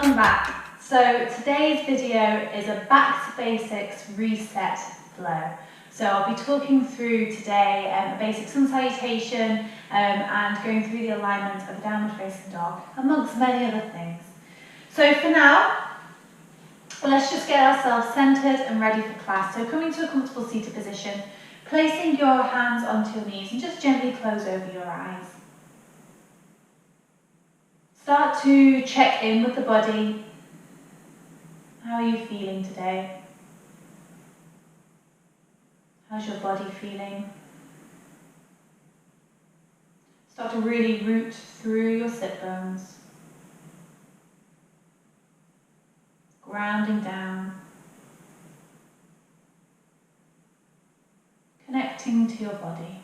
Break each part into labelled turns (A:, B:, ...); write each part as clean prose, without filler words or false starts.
A: welcome back. So today's video is a back to basics reset flow. So I'll be talking through today a basic sun salutation and going through the alignment of a downward facing dog, amongst many other things. So for now, let's just get ourselves centered and ready for class. So coming to a comfortable seated position, placing your hands onto your knees and just gently close over your eyes. Start to check in with the body. How are you feeling today? How's your body feeling? Start to really root through your sit bones. Grounding down. Connecting to your body.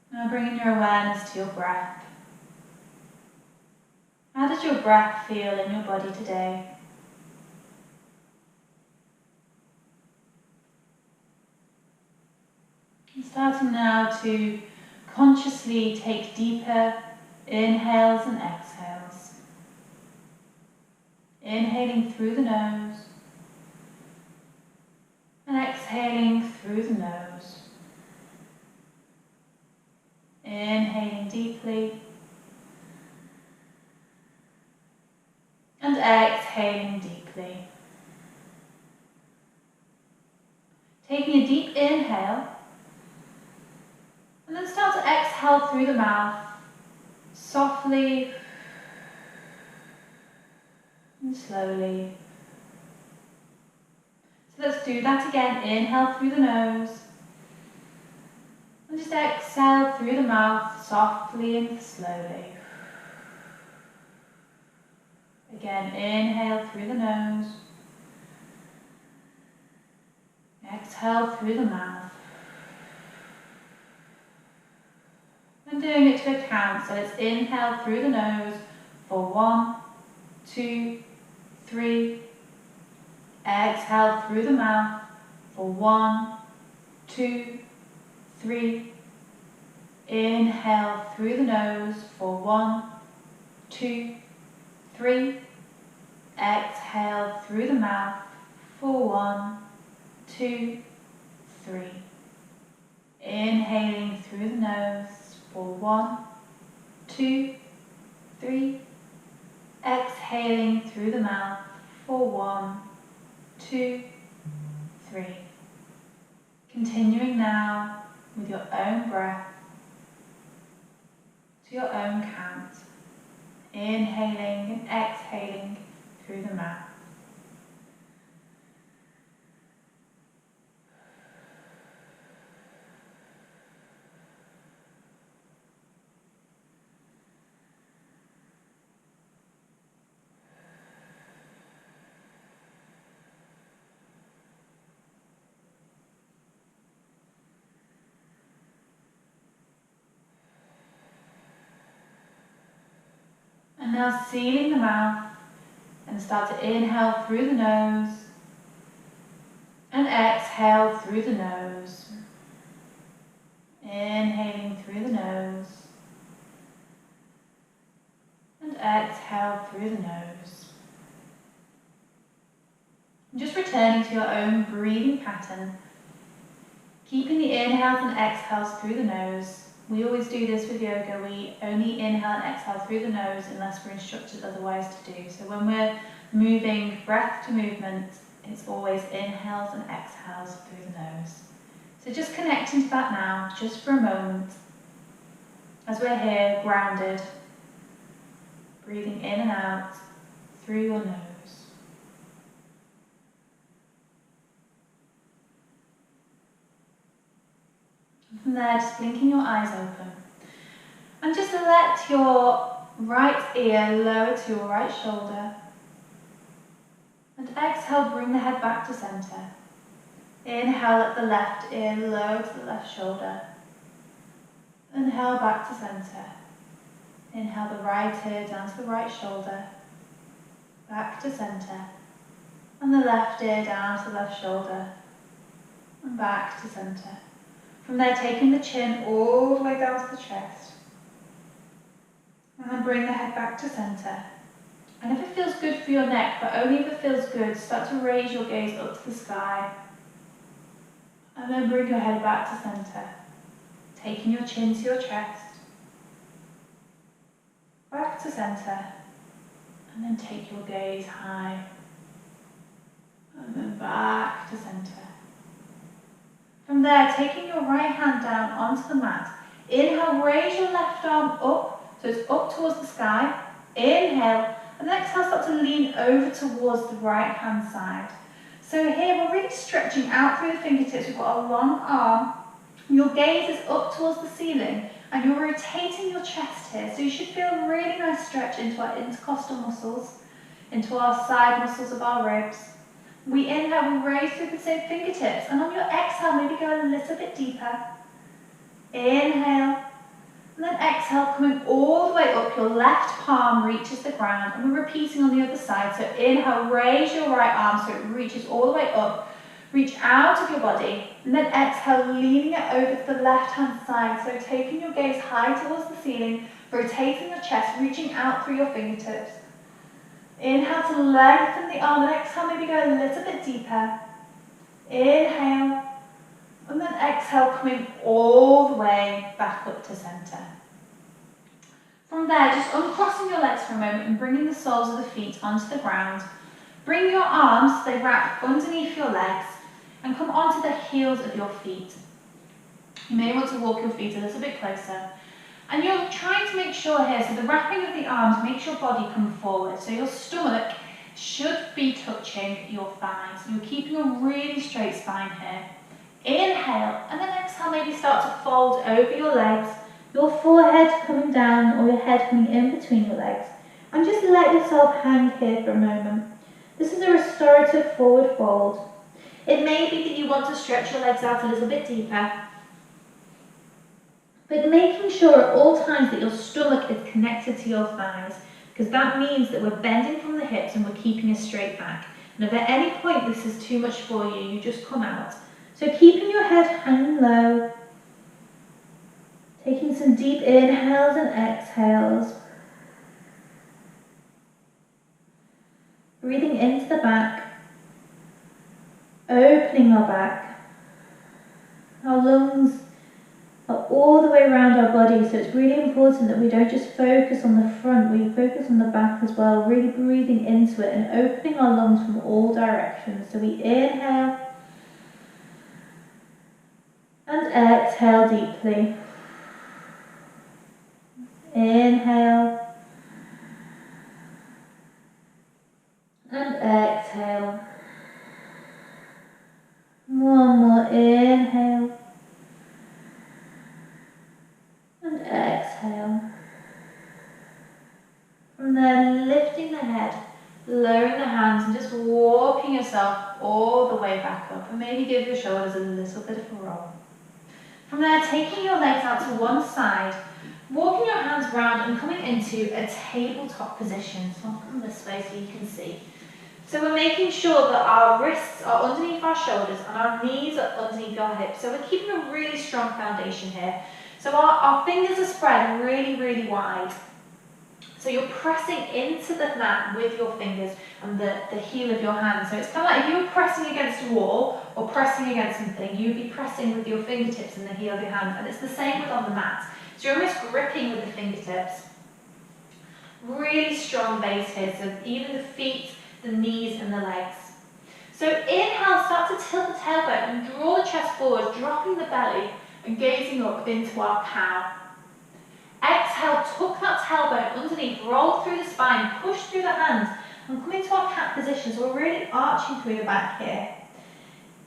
A: Now bringing your awareness to your breath. How does your breath feel in your body today? And starting now to consciously take deeper inhales and exhales. Inhaling through the nose and exhaling through the nose. Inhaling deeply and exhaling deeply. Taking a deep inhale and then start to exhale through the mouth, softly and slowly. So let's do that again. Inhale through the nose. And just exhale through the mouth, softly and slowly. Again, inhale through the nose. Exhale through the mouth. And doing it to a count. So let's inhale through the nose for 1, 2, 3. Exhale through the mouth for 1, 2, 3. Inhale through the nose for 1, 2, 3. Exhale through the mouth for 1, 2, 3. Inhaling through the nose for 1, 2, 3. Exhaling through the mouth for 1, 2, 3. Continuing now with your own breath to your own count. Inhaling and exhaling through the mouth. And now sealing the mouth and start to inhale through the nose and exhale through the nose. Inhaling through the nose and exhale through the nose. And just returning to your own breathing pattern, keeping the inhales and exhales through the nose. We always do this with yoga. We only inhale and exhale through the nose unless we're instructed otherwise to do. So when we're moving breath to movement, it's always inhales and exhales through the nose. So just connecting to that now, just for a moment, as we're here, grounded, breathing in and out through your nose. From there, just blinking your eyes open. And just let your right ear lower to your right shoulder. And exhale, bring the head back to center. Inhale, let the left ear lower to the left shoulder. Inhale, back to center. Inhale the right ear down to the right shoulder. Back to center. And the left ear down to the left shoulder. And back to center. From there, taking the chin all the way down to the chest. And then bring the head back to center. And if it feels good for your neck, but only if it feels good, start to raise your gaze up to the sky. And then bring your head back to center. Taking your chin to your chest. Back to center. And then take your gaze high. And then back to center. From there, taking your right hand down onto the mat. Inhale, raise your left arm up, so it's up towards the sky. Inhale, and then exhale, start to lean over towards the right hand side. So here, we're really stretching out through the fingertips. We've got a long arm. Your gaze is up towards the ceiling, and you're rotating your chest here. So you should feel a really nice stretch into our intercostal muscles, into our side muscles of our ribs. We inhale, we raise through the same fingertips, and on your exhale, maybe go a little bit deeper. Inhale, and then exhale, coming all the way up, your left palm reaches the ground, and we're repeating on the other side. So inhale, raise your right arm so it reaches all the way up, reach out of your body, and then exhale, leaning it over to the left hand side. So taking your gaze high towards the ceiling, rotating your chest, reaching out through your fingertips. Inhale to lengthen the arm, and exhale, maybe go a little bit deeper. Inhale, and then exhale, coming all the way back up to center. From there, just uncrossing your legs for a moment and bringing the soles of the feet onto the ground. Bring your arms, they wrap underneath your legs, and come onto the heels of your feet. You may want to walk your feet a little bit closer. And you're trying to make sure here, so the wrapping of the arms makes your body come forward. So your stomach should be touching your thighs. You're keeping a really straight spine here. Inhale, and then exhale, maybe start to fold over your legs, your forehead coming down or your head coming in between your legs. And just let yourself hang here for a moment. This is a restorative forward fold. It may be that you want to stretch your legs out a little bit deeper, but making sure at all times that your stomach is connected to your thighs, because that means that we're bending from the hips and we're keeping a straight back. And if at any point this is too much for you, you just come out. So keeping your head hanging low, taking some deep inhales and exhales, breathing into the back, opening our back. Our lungs are all the way around our body, so it's really important that we don't just focus on the front, we focus on the back as well, really breathing into it and opening our lungs from all directions. So we inhale and exhale deeply. Inhale and exhale. One more inhale and exhale. From there, lifting the head, lowering the hands, and just walking yourself all the way back up, and maybe give your shoulders a little bit of a roll. From there, taking your legs out to one side, walking your hands round and coming into a tabletop position. So I'll come this way so you can see. So we're making sure that our wrists are underneath our shoulders and our knees are underneath our hips. So we're keeping a really strong foundation here. So our fingers are spread really, really wide. So you're pressing into the mat with your fingers and the heel of your hand. So it's kind of like if you were pressing against a wall or pressing against something, you'd be pressing with your fingertips and the heel of your hand. And it's the same with on the mat. So you're almost gripping with the fingertips. Really strong base here. So even the feet, the knees and the legs. So inhale, start to tilt the tailbone and draw the chest forward, dropping the belly and gazing up into our cow. Exhale, tuck that tailbone underneath, roll through the spine, push through the hands and come into our cat position. So we're really arching through the back here.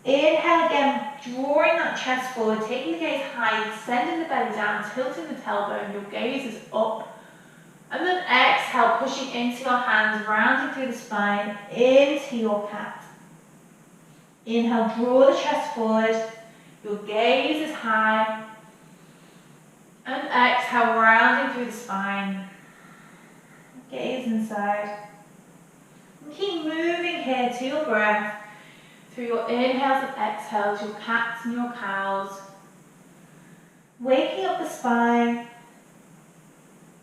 A: Inhale again, drawing that chest forward, taking the gaze high, sending the belly down, tilting the tailbone, your gaze is up. And then exhale, pushing into your hands, rounding through the spine, into your cat. Inhale, draw the chest forward, your gaze is high. And exhale, rounding through the spine. Gaze inside. And keep moving here to your breath. Through your inhales and exhales, your cats and your cows. Waking up the spine.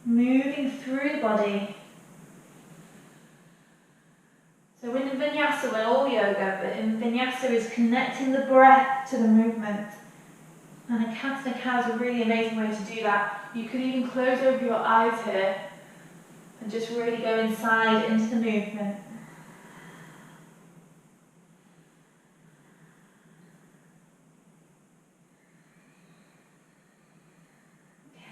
A: moving through the body. So in Vinyasa, we're all yoga, but in Vinyasa is connecting the breath to the movement. And a cat and a cow is a really amazing way to do that. You can even close over your eyes here and just really go inside into the movement.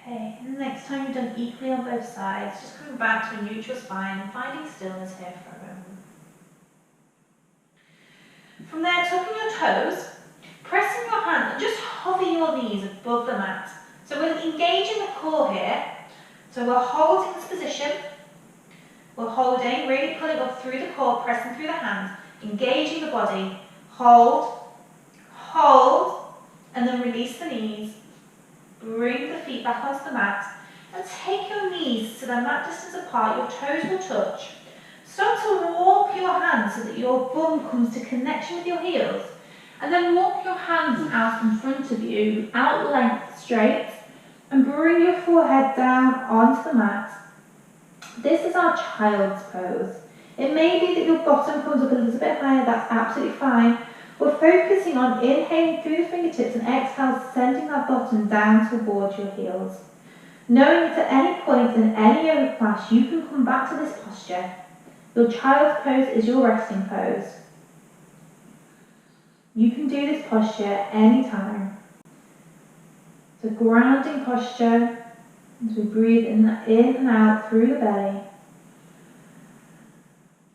A: Okay, and the next time you've done equally on both sides, just coming back to a neutral spine and finding stillness here for a moment. From there, tucking your toes, pressing your hands and just hover your knees above the mat. So we're engaging the core here. So we're holding this position. We're holding, really pulling up through the core, pressing through the hands, engaging the body. Hold, hold, and then release the knees. Bring the feet back onto the mat and take your knees to the mat distance apart. Your toes will touch. Start to walk your hands so that your bum comes to connection with your heels. And then walk your hands out in front of you, out length straight, and bring your forehead down onto the mat. This is our child's pose. It may be that your bottom comes up a little bit higher, that's absolutely fine. We're focusing on inhaling through the fingertips and exhale, sending that bottom down towards your heels. Knowing that at any point in any yoga class, you can come back to this posture. Your child's pose is your resting pose. You can do this posture anytime. It's a grounding posture as we breathe in and out through the belly,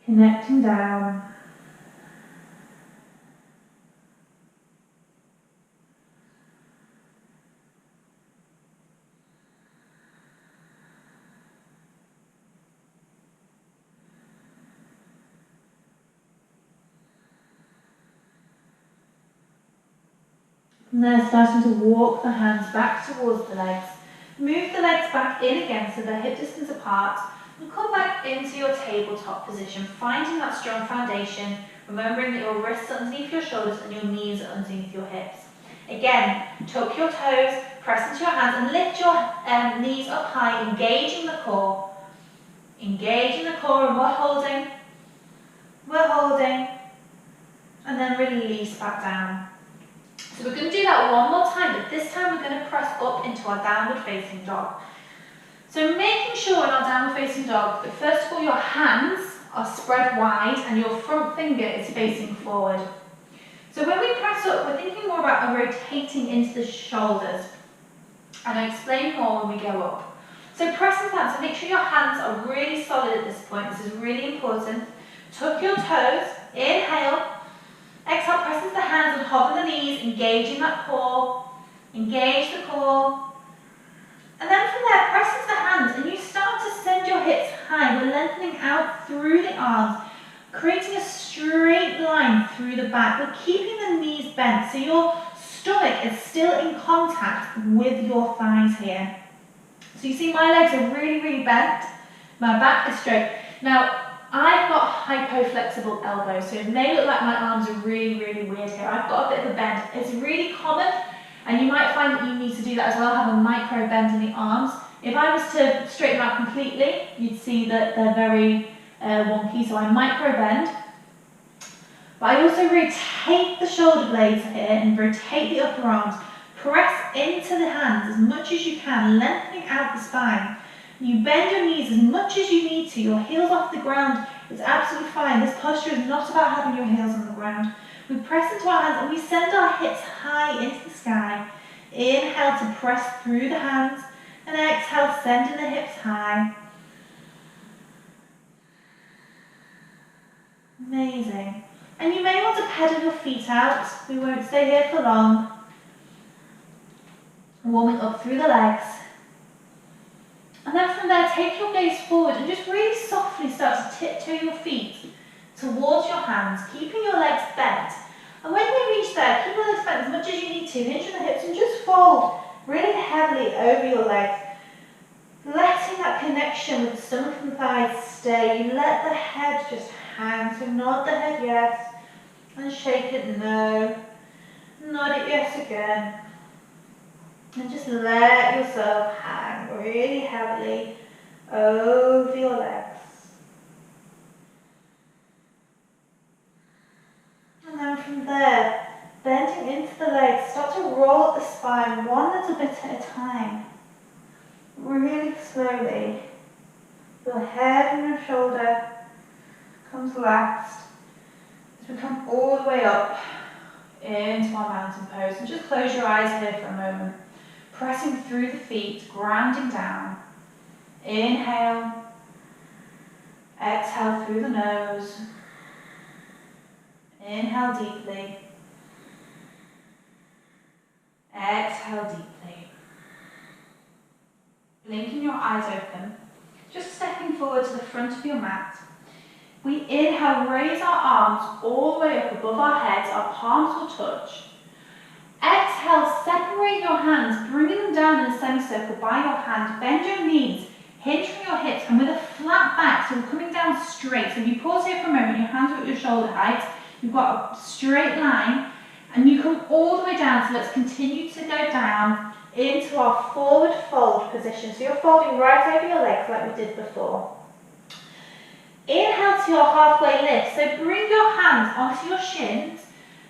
A: connecting down. And then starting to walk the hands back towards the legs. Move the legs back in again so they're hip distance apart. And come back into your tabletop position, finding that strong foundation, remembering that your wrists are underneath your shoulders and your knees are underneath your hips. Again, tuck your toes, press into your hands and lift your knees up high, engaging the core. Engaging the core, and we're holding, and then release back down. So we're going to do that one more time, but this time we're going to press up into our downward facing dog. So making sure in our downward facing dog that first of all your hands are spread wide and your front finger is facing forward. So when we press up, we're thinking more about rotating into the shoulders. And I'll explain more when we go up. So pressing down, so make sure your hands are really solid at this point. This is really important. Tuck your toes, inhale. Exhale, press into the hands and hover the knees, engaging that core. Engage the core. And then from there, press into the hands and you start to send your hips high. We're lengthening out through the arms, creating a straight line through the back. We're keeping the knees bent so your stomach is still in contact with your thighs here. So you see my legs are really, really bent. My back is straight. Now, I've got hypoflexible elbows, so it may look like my arms are really, really weird here. I've got a bit of a bend. It's really common, and you might find that you need to do that as well, have a micro bend in the arms. If I was to straighten them out completely, you'd see that they're very wonky, so I micro bend. But I also rotate the shoulder blades here and rotate the upper arms. Press into the hands as much as you can, lengthening out the spine. You bend your knees as much as you need to. Your heels off the ground is absolutely fine. This posture is not about having your heels on the ground. We press into our hands and we send our hips high into the sky. Inhale to press through the hands and exhale, sending the hips high. Amazing. And you may want to pedal your feet out. We won't stay here for long. Warming up through the legs. And then from there, take your gaze forward and just really softly start to tiptoe your feet towards your hands, keeping your legs bent. And when we reach there, keep your legs bent as much as you need to, hinge on the hips and just fold really heavily over your legs. Letting that connection with the stomach and thighs stay. You let the head just hang, so nod the head yes, and shake it no, nod it yes again. And just let yourself hang really heavily over your legs. And then from there, bending into the legs, start to roll up the spine one little bit at a time. Really slowly. Your head and your shoulder comes relaxed as we come all the way up into our mountain pose. And just close your eyes here for a moment. Pressing through the feet, grounding down. Inhale. Exhale through the nose. Inhale deeply. Exhale deeply. Blinking your eyes open. Just stepping forward to the front of your mat. We inhale, raise our arms all the way up above our heads. Our palms will touch. Exhale, separate your hands, bringing them down in a semicircle by your hand. Bend your knees, hinge from your hips, and with a flat back, so we're coming down straight. So if you pause here for a moment, your hands are at your shoulder height. You've got a straight line, and you come all the way down. So let's continue to go down into our forward fold position. So you're folding right over your legs like we did before. Inhale to your halfway lift. So bring your hands onto your shins.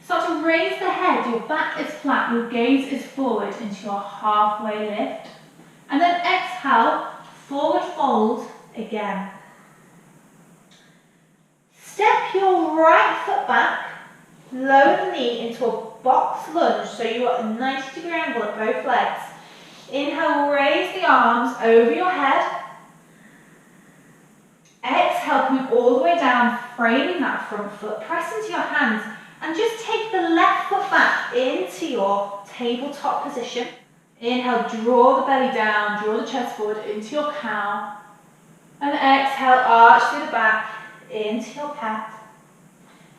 A: Start to raise the head. Your back is flat. Your gaze is forward into your halfway lift. And then exhale, forward fold again. Step your right foot back. Lower the knee into a box lunge. So you're at a 90-degree angle at both legs. Inhale, raise the arms over your head. Exhale, coming all the way down, framing that front foot. Press into your hands and just take the left foot back into your tabletop position. Inhale, draw the belly down, draw the chest forward into your cow. And exhale, arch through the back into your cat.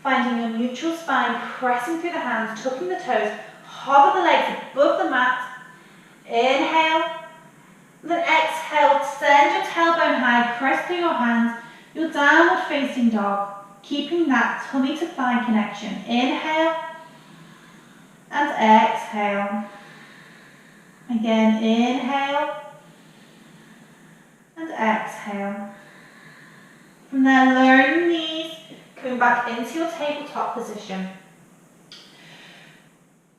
A: Finding your neutral spine, pressing through the hands, tucking the toes, hover the legs above the mat. Inhale. Then exhale, send your tailbone high, press through your hands, your downward facing dog, keeping that tummy to thigh connection. Inhale and exhale. Again, inhale and exhale. From there, lowering the knees, coming back into your tabletop position.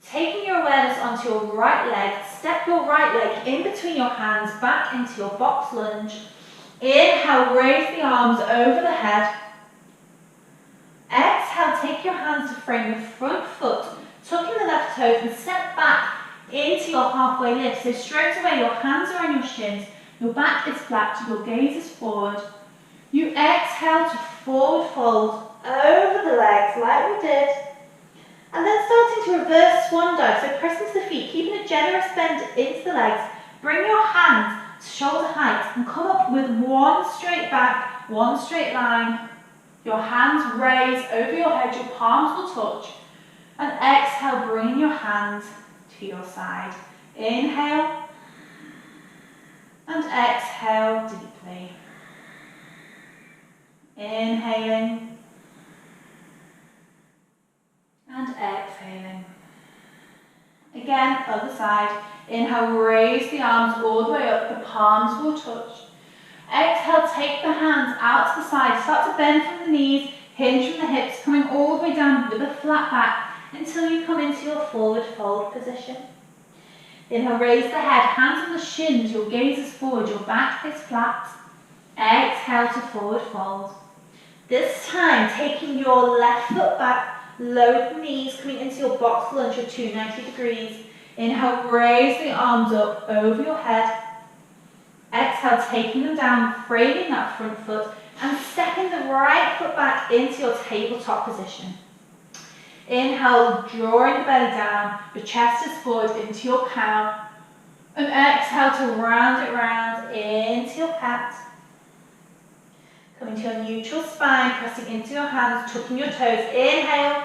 A: Taking your awareness onto your right leg, step your right leg in between your hands back into your box lunge. Inhale, raise the arms over the head. Exhale, take your hands to frame the front foot, tucking the left toes and step back into your halfway lift. So straight away, your hands are on your shins, your back is flat, your gaze is forward. You exhale to forward fold over the legs like we did. And then starting to reverse swan dive, so press into the feet, keeping a generous bend into the legs. Bring your hands to shoulder height and come up with one straight back, one straight line. Your hands raise over your head, your palms will touch. And exhale, bringing your hands to your side. Inhale and exhale deeply. Inhaling. And exhaling. Again, other side. Inhale, raise the arms all the way up, the palms will touch. Exhale, take the hands out to the side, start to bend from the knees, hinge from the hips, coming all the way down with a flat back until you come into your forward fold position. Inhale, raise the head, hands on the shins, your gaze is forward, your back is flat. Exhale to forward fold. This time, taking your left foot back, lower the knees, coming into your box lunge of 290 degrees. Inhale, raise the arms up over your head. Exhale, taking them down, framing that front foot, and stepping the right foot back into your tabletop position. Inhale, drawing the belly down, your chest is forward into your cow. And exhale to round it round into your cat. Coming to your neutral spine, pressing into your hands, tucking your toes. Inhale.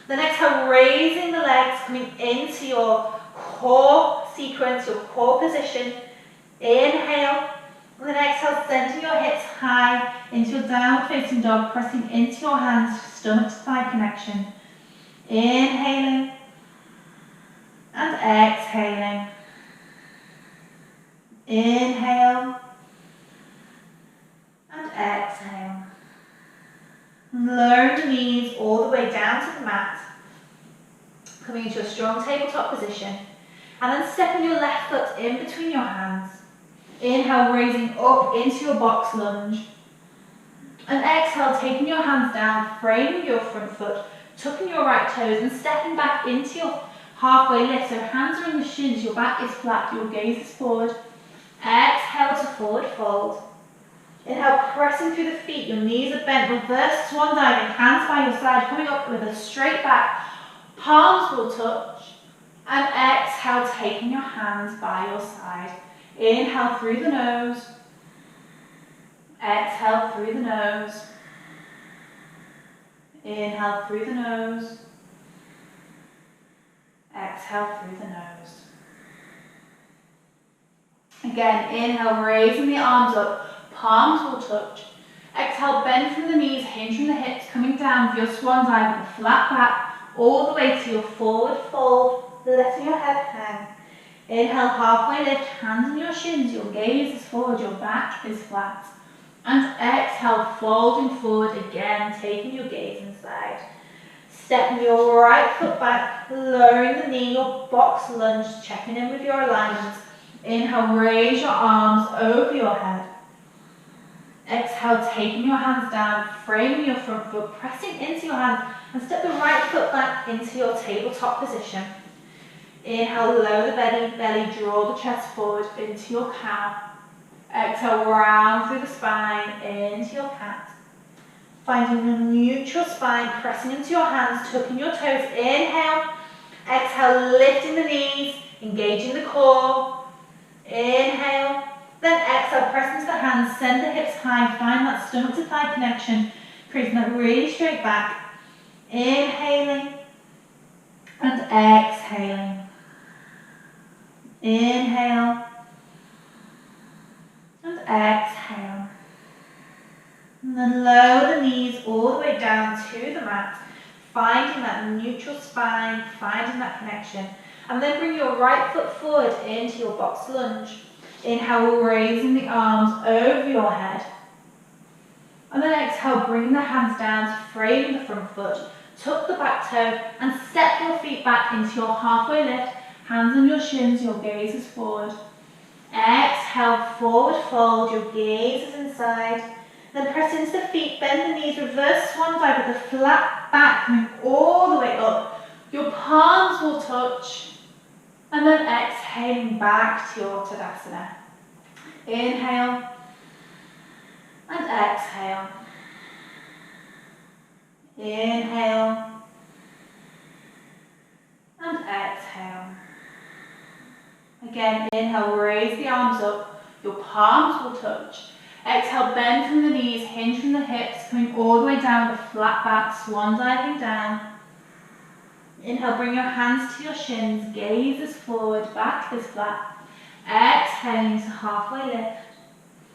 A: Then exhale, raising the legs, coming into your core sequence, your core position. Inhale. And then exhale, sending your hips high into your downward facing dog, pressing into your hands, stomach to thigh connection. Inhaling. And exhaling. Inhale. exhale. Lowering the knees all the way down to the mat. Coming into a strong tabletop position. And then stepping your left foot in between your hands. Inhale, raising up into your box lunge. And exhale, taking your hands down, framing your front foot, tucking your right toes and stepping back into your halfway lift. So hands are in the shins, your back is flat, your gaze is forward. Exhale to forward fold. Inhale, pressing through the feet, your knees are bent, reverse swan diving, hands by your side, coming up with a straight back. Palms will touch. And exhale, taking your hands by your side. Inhale through the nose. Exhale through the nose. Inhale through the nose. Exhale through the nose. Again, inhale, raising the arms up. Palms will touch. Exhale, bend from the knees, hinge from the hips, coming down with your swan dive with a flat back, all the way to your forward fold, letting your head hang. Inhale, halfway lift, hands on your shins, your gaze is forward, your back is flat. And exhale, folding forward again, taking your gaze inside. Stepping your right foot back, lowering the knee, your box lunge, checking in with your alignment. Inhale, raise your arms over your head. Exhale, taking your hands down, framing your front foot, pressing into your hands, and step the right foot back into your tabletop position. Inhale, lower the belly, draw the chest forward into your cow. Exhale, round through the spine, into your cat. Finding a neutral spine, pressing into your hands, tucking your toes. Inhale, exhale, lifting the knees, engaging the core. Inhale, then exhale, press into the hands, send the hips high, find that stomach to thigh connection, creating that really straight back. Inhaling and exhaling. Inhale and exhale. And then lower the knees all the way down to the mat, finding that neutral spine, finding that connection. And then bring your right foot forward into your box lunge. Inhale, raising the arms over your head. And then exhale, bring the hands down to frame the front foot. Tuck the back toe and step your feet back into your halfway lift. Hands on your shins, your gaze is forward. Exhale, forward fold, your gaze is inside. Then press into the feet, bend the knees, reverse swan dive with a flat back, coming all the way up. Your palms will touch. And then exhaling back to your Tadasana. Inhale and exhale. Inhale and exhale. Again, inhale, raise the arms up. Your palms will touch. Exhale, bend from the knees, hinge from the hips, coming all the way down with a flat back, swan diving down. Inhale, bring your hands to your shins, gaze is forward, back is flat. Exhaling to halfway lift.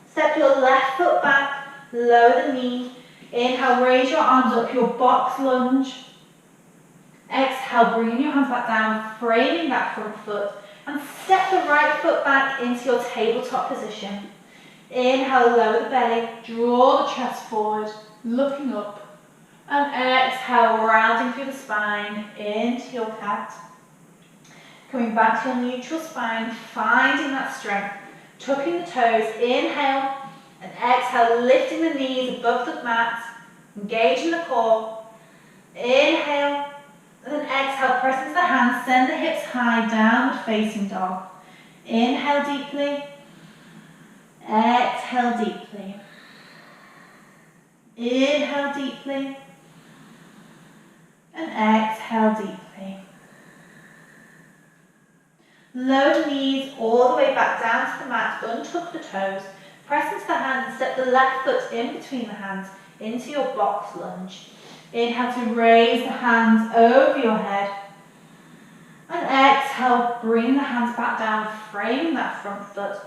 A: Step your left foot back, lower the knee. Inhale, raise your arms up, your box lunge. Exhale, bringing your hands back down, framing that front foot. And step the right foot back into your tabletop position. Inhale, lower the belly, draw the chest forward, looking up. And exhale, rounding through the spine, into your cat. Coming back to your neutral spine, finding that strength. Tucking the toes, inhale, and exhale, lifting the knees above the mat, engaging the core. Inhale, and then exhale, press into the hands, send the hips high, downward facing dog. Inhale deeply, exhale deeply. Inhale deeply, and exhale deeply. Lower the knees all the way back down to the mat, untuck the toes, press into the hands and step the left foot in between the hands into your box lunge. Inhale to raise the hands over your head. And exhale, bring the hands back down, framing that front foot,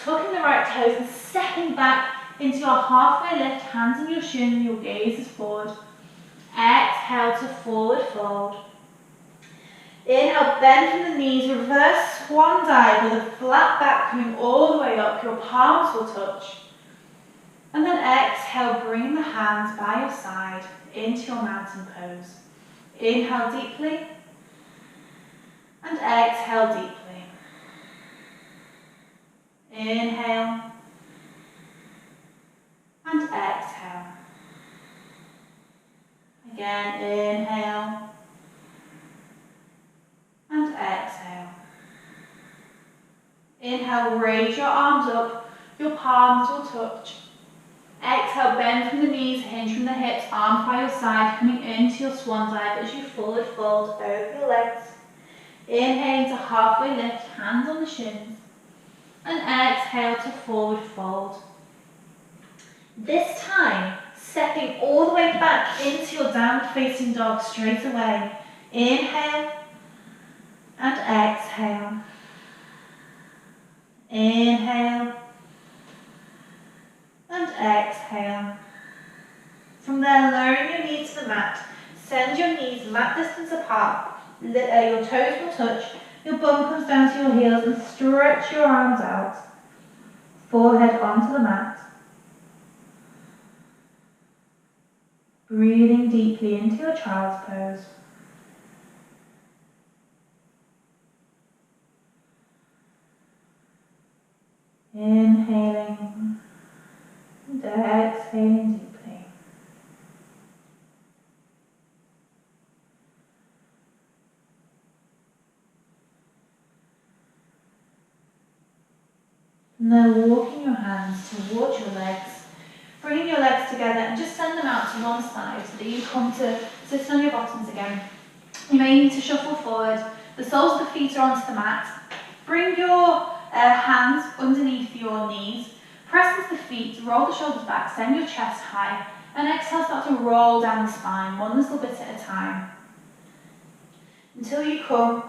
A: tucking the right toes and stepping back into your halfway lift, hands on your shin, your gaze is forward. Exhale to forward fold. Inhale, bend from the knees, reverse swan dive with a flat back coming all the way up. Your palms will touch. And then exhale, bring the hands by your side into your mountain pose. Inhale deeply and exhale deeply. Inhale and exhale. Again, inhale and exhale. Inhale, raise your arms up, your palms will touch. Exhale, bend from the knees, hinge from the hips, arms by your side, coming into your swan dive as you forward fold over your legs. Inhale to halfway lift, hands on the shins. And exhale to forward fold. This time, stepping all the way back into your downward facing dog straight away. Inhale and exhale. Inhale and exhale. From there, lowering your knees to the mat. Send your knees mat distance apart. Your toes will touch. Your bum comes down to your heels and stretch your arms out. Forehead onto the mat. Breathing deeply into your child's pose. Inhaling and exhaling deeply. And then walking your hands towards your legs, bringing your legs together and just send them out to one side so that you come to sit on your bottoms again. You may need to shuffle forward. The soles of the feet are onto the mat. Bring your hands underneath your knees. Press into the feet, roll the shoulders back, send your chest high, and exhale, start to roll down the spine, one little bit at a time, until you come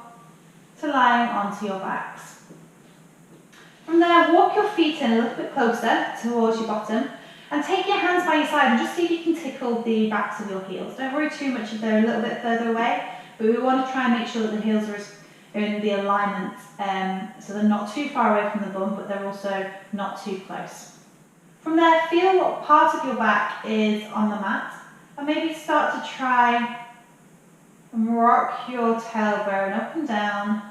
A: to lying onto your backs. From there, walk your feet in a little bit closer towards your bottom, and take your hands by your side and just see if you can tickle the backs of your heels. Don't worry too much if they're a little bit further away, but we want to try and make sure that the heels are in the alignment, so they're not too far away from the bum, but they're also not too close. From there, feel what part of your back is on the mat, and maybe start to try and rock your tailbone up and down,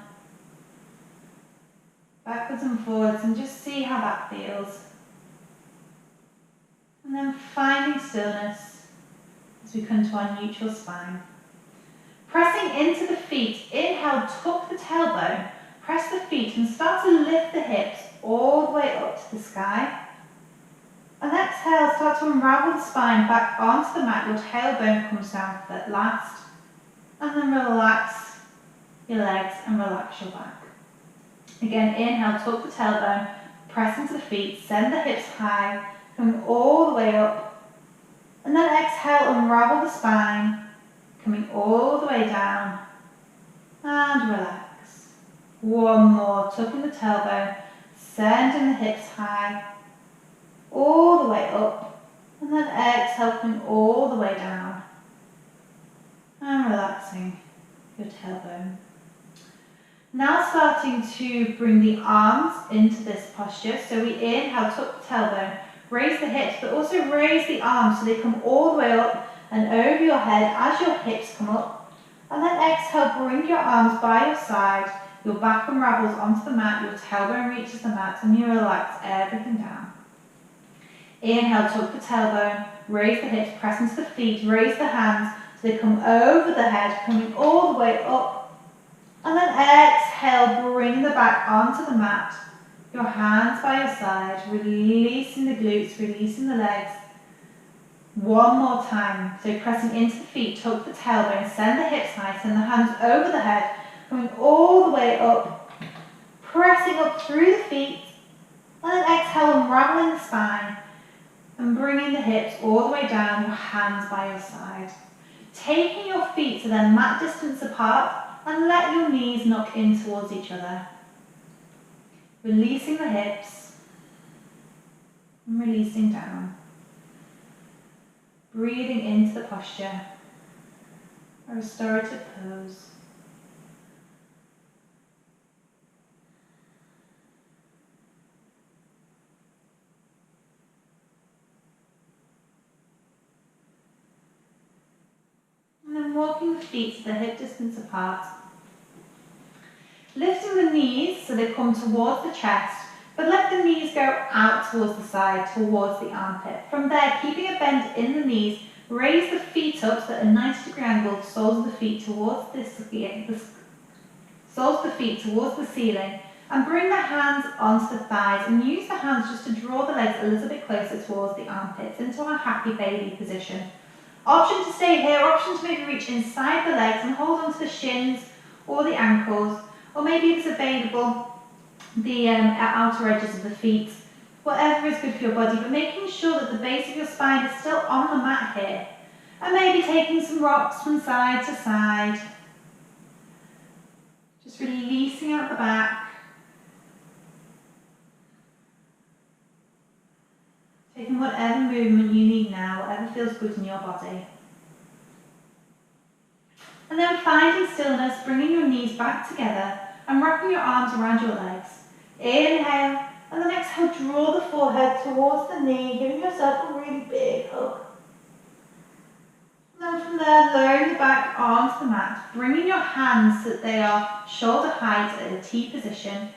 A: backwards and forwards, and just see how that feels. And then finding stillness as we come to our neutral spine. Pressing into the feet, inhale, tuck the tailbone, press the feet and start to lift the hips all the way up to the sky. And exhale, start to unravel the spine back onto the mat, your tailbone comes down at last. And then relax your legs and relax your back. Again, inhale, tuck the tailbone, press into the feet, send the hips high, coming all the way up. And then exhale, unravel the spine, coming all the way down. And relax. One more, tucking the tailbone, sending the hips high, all the way up. And then exhale, coming all the way down. And relaxing your tailbone. Now starting to bring the arms into this posture. So we inhale, tuck the tailbone, raise the hips, but also raise the arms so they come all the way up and over your head as your hips come up. And then exhale, bring your arms by your side, your back unravels onto the mat, your tailbone reaches the mat, and you relax everything down. Inhale, tuck the tailbone, raise the hips, press into the feet, raise the hands so they come over the head, coming all the way up. And then exhale, bring the back onto the mat, your hands by your side, releasing the glutes, releasing the legs. One more time. So pressing into the feet, tuck the tailbone, send the hips high, send the hands over the head, coming all the way up, pressing up through the feet, and then exhale, unraveling the spine, and bringing the hips all the way down, your hands by your side. Taking your feet to their mat distance apart, and let your knees knock in towards each other. Releasing the hips, and releasing down. Breathing into the posture, a restorative pose. the feet to the hip distance apart. Lifting the knees so they come towards the chest, but let the knees go out towards the side, towards the armpit. From there, keeping a bend in the knees, raise the feet up so at a 90-degree angle, soles of the feet towards the ceiling, and bring the hands onto the thighs and use the hands just to draw the legs a little bit closer towards the armpits into our happy baby position. Option to stay here, option to maybe reach inside the legs and hold onto the shins or the ankles, or maybe if it's available, the outer edges of the feet, whatever is good for your body, but making sure that the base of your spine is still on the mat here, and maybe taking some rocks from side to side, just releasing out the back, taking whatever movement you need now, whatever feels good in your body. And then finding stillness, bringing your knees back together and wrapping your arms around your legs. Inhale, and then exhale, draw the forehead towards the knee, giving yourself a really big hug. And then from there, lowering the back onto the mat, bringing your hands so that they are shoulder height at a T position,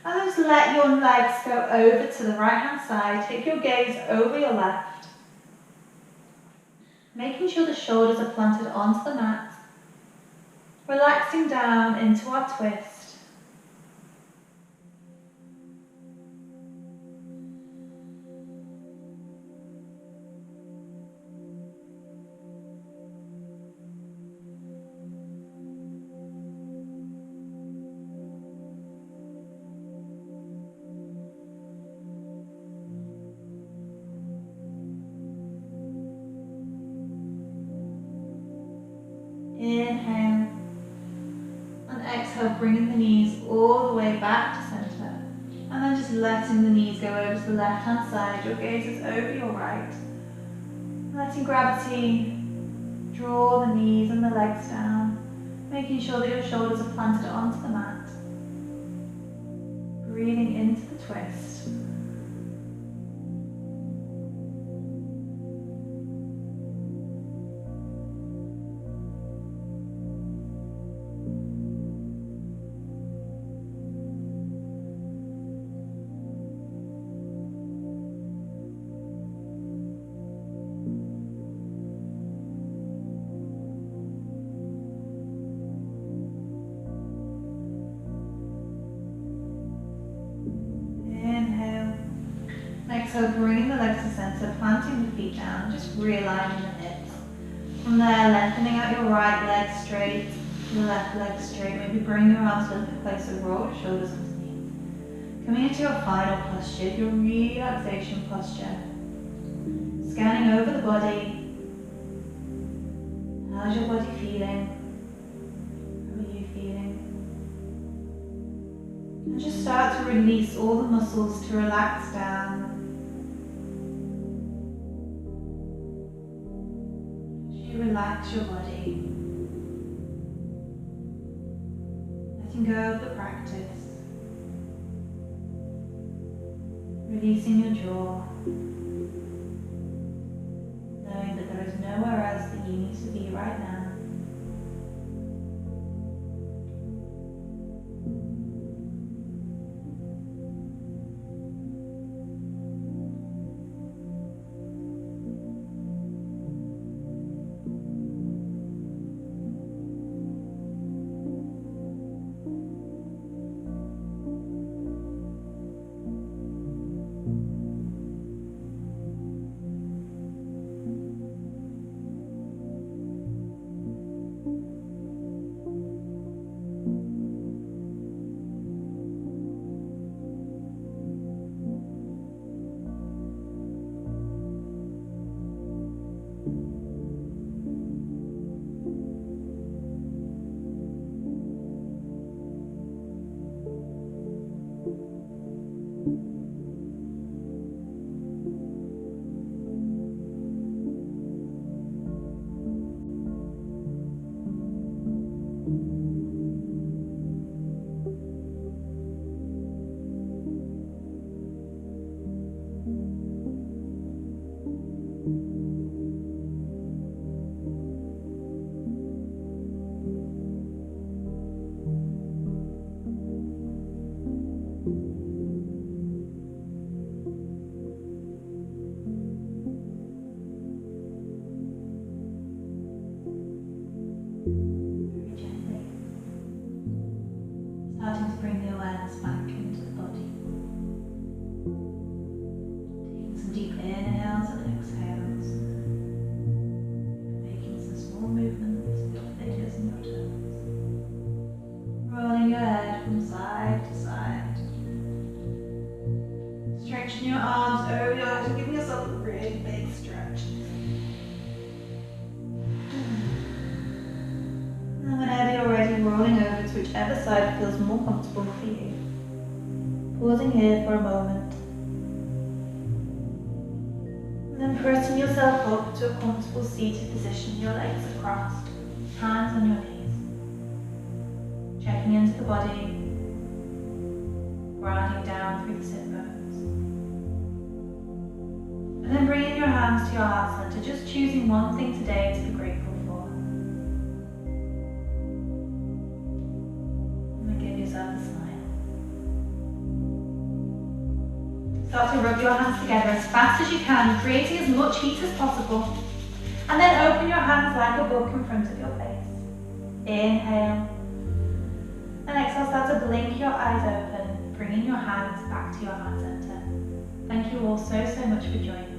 A: and then just let your legs go over to the right hand side, take your gaze over your left, making sure the shoulders are planted onto the mat, relaxing down into our twist. Inhale, and exhale, bringing the knees all the way back to centre, and then just letting the knees go over to the left hand side, your gaze is over your right, letting gravity draw the knees and the legs down, making sure that your shoulders are planted onto the mat, breathing into the twist. So bringing the legs to centre, planting the feet down, just realigning the hips. From there, lengthening out your right leg straight, your left leg straight. Maybe bring your arms a little bit closer, roll your shoulders underneath. Coming into your final posture, your relaxation posture. Scanning over the body. How's your body feeling? How are you feeling? And just start to release all the muscles to relax down. Relax your body, letting go of the practice, releasing your jaw, knowing that there is nowhere else that you need to be right now. Very gently. Starting to bring the awareness back into the body. Taking some deep inhales and exhales. Making some small movements with your fingers and your toes. Rolling your head from side to side. Stretching your arms over your head and giving yourself a really big stretch. And whenever you're ready, rolling over to whichever side feels more comfortable for you. Pausing here for a moment. And then pressing yourself up to a comfortable seated position, your legs are crossed, hands on your knees. Checking into the body, grounding down through the sit bones. And then bringing your hands to your heart center, just choosing one thing today to be grateful for. And then give yourself a smile. Start to rub your hands together as fast as you can, creating as much heat as possible. And then open your hands like a book in front of your face. Inhale. And exhale, start to blink your eyes open, bringing your hands back to your heart center. Thank you all so much for joining.